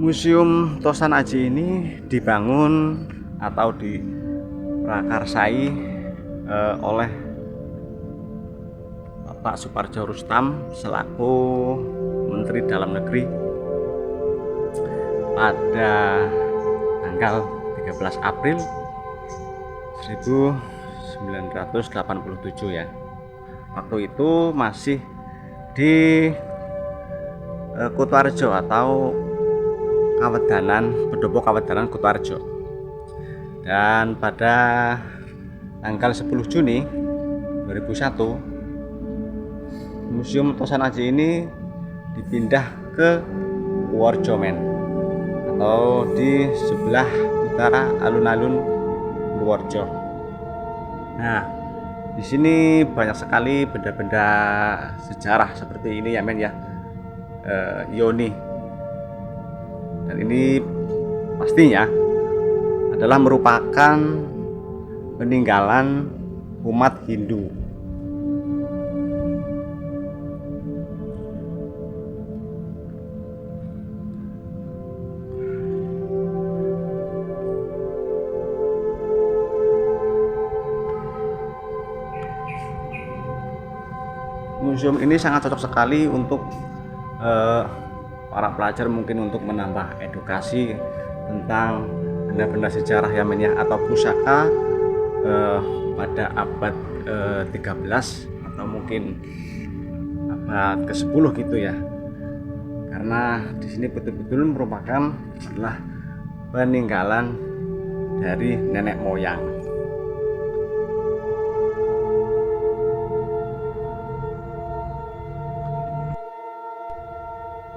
Museum Tosan Aji ini dibangun atau diprakarsai oleh Bapak Supardjo Rustam selaku Menteri Dalam Negeri pada tanggal 13 April 1987 ya. Waktu itu masih di Kutoarjo atau Pendopo Kawedanan Kutoarjo. Dan pada tanggal 10 Juni 2001 Museum Tosan Aji ini dipindah ke Purworejo atau di sebelah utara alun-alun Purworejo. Nah, di sini banyak sekali benda-benda sejarah seperti ini ya Yoni. Dan ini pastinya adalah merupakan peninggalan umat Hindu. Museum ini sangat cocok sekali untuk para pelajar, mungkin untuk menambah edukasi tentang benda-benda sejarah atau pusaka pada abad 13 atau mungkin abad ke-10 gitu ya. Karena di sini betul-betul merupakan adalah peninggalan dari nenek moyang.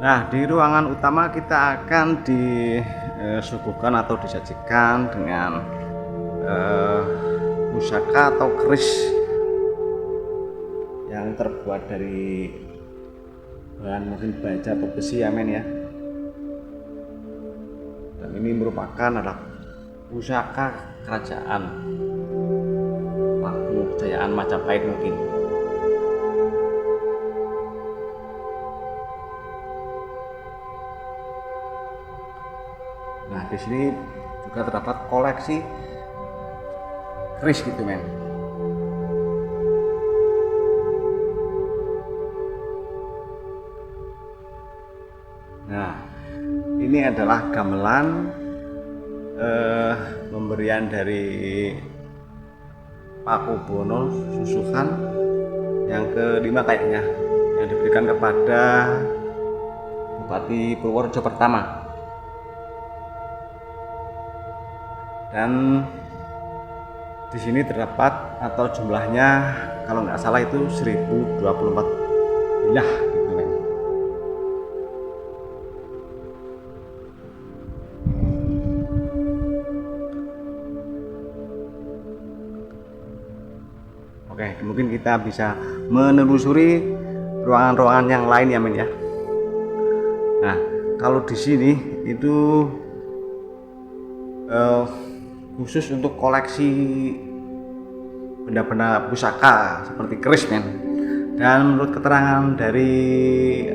Nah, di ruangan utama kita akan disuguhkan atau disajikan dengan pusaka atau keris yang terbuat dari bahan mungkin baja atau besi ya. Dan ini merupakan adalah pusaka kerajaan waktu kejayaan Majapahit mungkin. Nah, di sini juga terdapat koleksi keris gitu Nah, ini adalah gamelan pemberian dari Pakubono Susukan yang kelima kayaknya, yang diberikan kepada Bupati Purworejo pertama. Dan di sini terdapat atau jumlahnya kalau nggak salah itu 1024 bilah gitu Oke, mungkin kita bisa menelusuri ruangan-ruangan yang lain ya. Nah, kalau di sini itu khusus untuk koleksi benda-benda pusaka seperti keris Dan menurut keterangan dari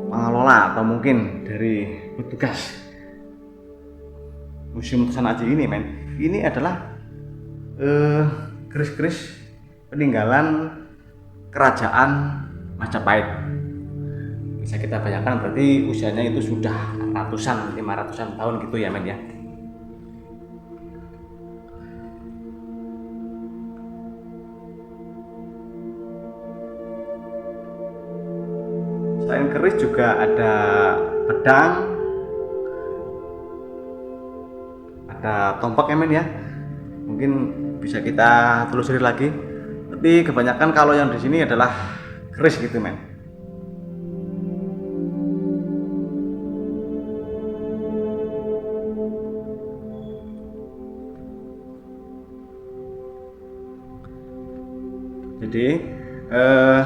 pengelola atau mungkin dari petugas Museum Tosan Aji ini adalah keris-keris peninggalan kerajaan Majapahit. Bisa kita bayangkan berarti usianya itu sudah 500-an tahun gitu ya Selain keris juga ada pedang, ada tombak Mungkin bisa kita telusuri lagi. Tapi kebanyakan kalau yang di sini adalah keris gitu Jadi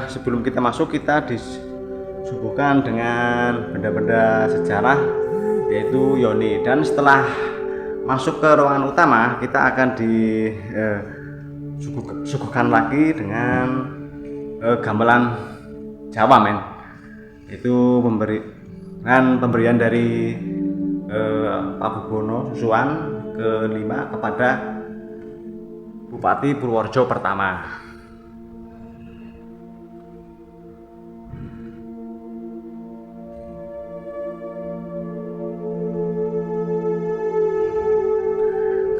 sebelum kita masuk, kita disuguhkan dengan benda-benda sejarah yaitu Yoni. Dan setelah masuk ke ruangan utama, kita akan disuguhkan lagi dengan gamelan Jawa itu dengan pemberian dari Pak Bubono Susuan ke-5 kepada Bupati Purworejo pertama.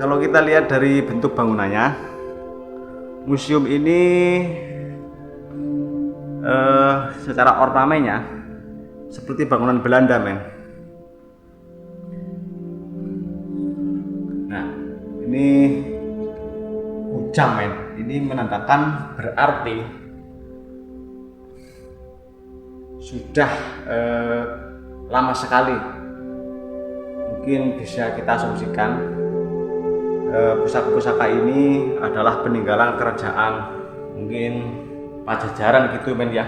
Kalau kita lihat dari bentuk bangunannya, museum ini secara ornamennya seperti bangunan Belanda, men. Nah, ini kujang, men. Ini menandakan berarti sudah lama sekali. Mungkin bisa kita asumsikan pusaka-pusaka ini adalah peninggalan kerajaan mungkin Pajajaran gitu, men ya.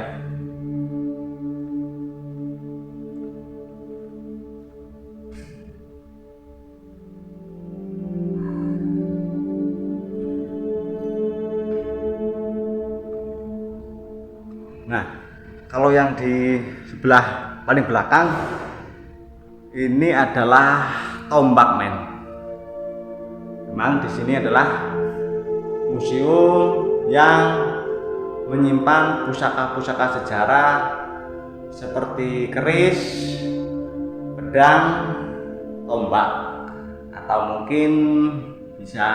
Nah, kalau yang di sebelah paling belakang ini adalah tombak, men. Memang di sini adalah museum yang menyimpan pusaka-pusaka sejarah seperti keris, pedang, tombak, atau mungkin bisa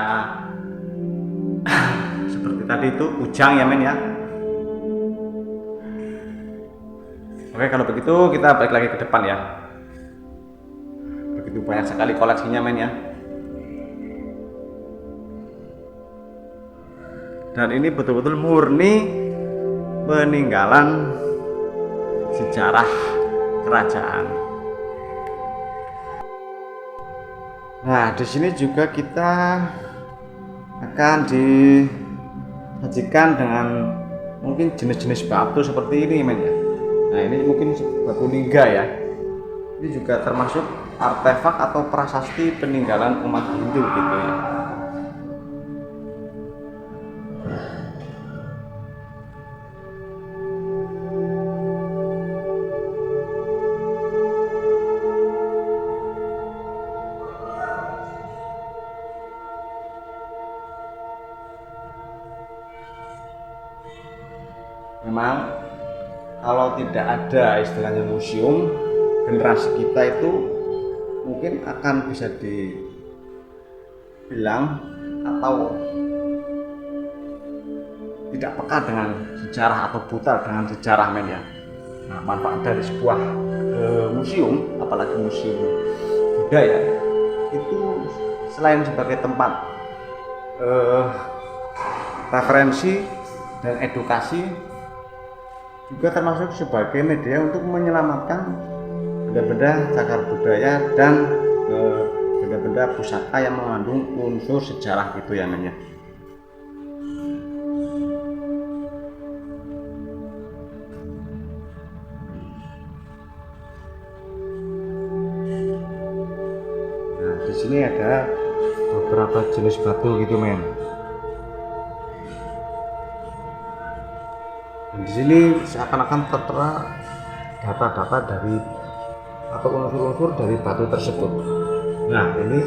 seperti tadi itu kujang ya, men ya. Oke, kalau begitu kita balik lagi ke depan ya. Begitu banyak sekali koleksinya, men ya. Dan ini betul-betul murni peninggalan sejarah kerajaan. Nah, di sini juga kita akan disajikan dengan mungkin jenis-jenis batu seperti ini, men ya. Nah, ini mungkin batu lingga ya. Ini juga termasuk artefak atau prasasti peninggalan umat Hindu gitu ya. Memang kalau tidak ada istilahnya museum, generasi kita itu mungkin akan bisa dibilang atau tidak peka dengan sejarah atau buta dengan sejarah, men ya. Nah, manfaat dari sebuah museum, apalagi museum budaya, itu selain sebagai tempat referensi dan edukasi, juga termasuk sebagai media untuk menyelamatkan benda-benda cagar budaya dan benda-benda pusaka yang mengandung unsur sejarah gitu ya, men ya. Nah, di sini ada beberapa jenis batu gitu, men. Di sini seakan-akan tertera data-data dari atau unsur-unsur dari batu tersebut. Nah, ini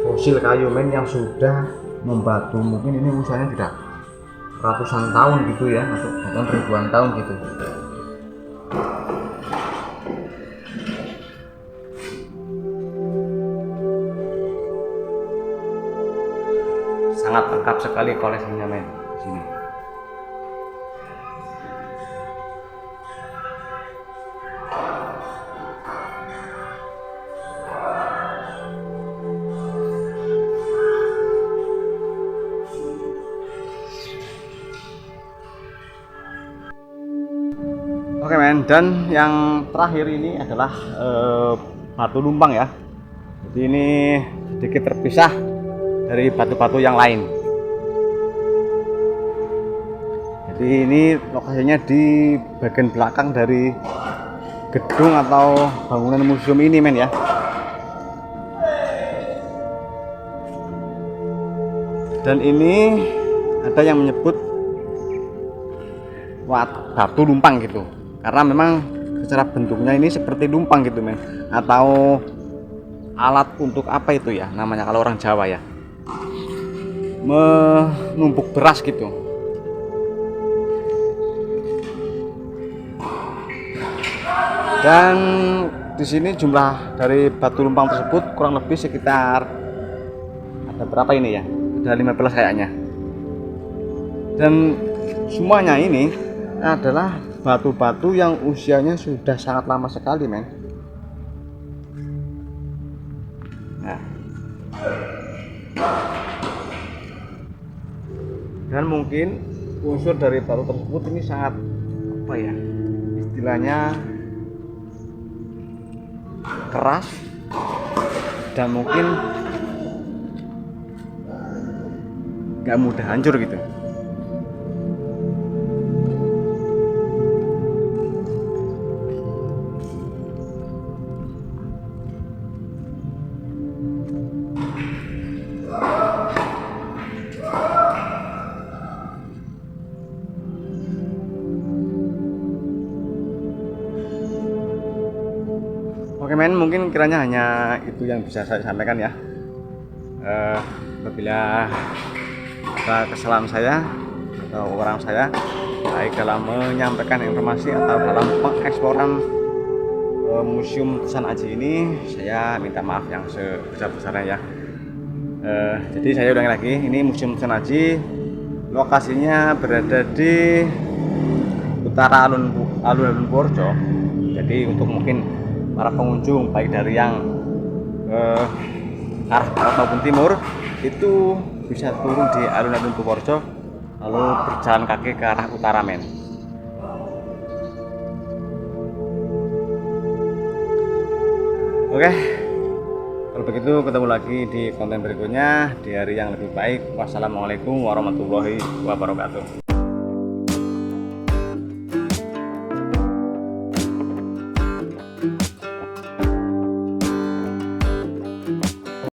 fosil kayu, men, yang sudah membatu. Mungkin ini usianya tidak ratusan tahun gitu ya, atau bahkan ribuan tahun gitu. Sangat lengkap sekali koleksinya, men, di sini. Oke, men, dan yang terakhir ini adalah batu lumpang ya. Jadi ini sedikit terpisah dari batu-batu yang lain. Jadi ini lokasinya di bagian belakang dari gedung atau bangunan museum ini, men ya. Dan ini ada yang menyebut batu lumpang gitu, karena memang secara bentuknya ini seperti lumpang gitu men, atau alat untuk apa itu ya namanya kalau orang Jawa ya, menumpuk beras gitu. Dan di sini jumlah dari batu lumpang tersebut kurang lebih sekitar, ada berapa ini ya, ada 15 kayaknya. Dan semuanya ini adalah batu-batu yang usianya sudah sangat lama sekali men. Nah, dan mungkin unsur dari batu tersebut ini sangat apa ya istilahnya, keras dan mungkin nggak mudah hancur gitu. Oke men, mungkin kiranya hanya itu yang bisa saya sampaikan ya. Apabila ada kesalahan saya atau orang saya baik dalam menyampaikan informasi atau dalam pengeksploran Museum Tusan Aji ini, saya minta maaf yang sebesar-besarnya ya. Jadi saya ulangi lagi, ini Museum Tusan Aji lokasinya berada di utara alun-alun Purworejo. Jadi untuk mungkin para pengunjung baik dari yang arah barat maupun timur itu bisa turun di alun-alun Purworejo lalu berjalan kaki ke arah utara men. Oke, kalau begitu ketemu lagi di konten berikutnya di hari yang lebih baik. Wassalamualaikum warahmatullahi wabarakatuh.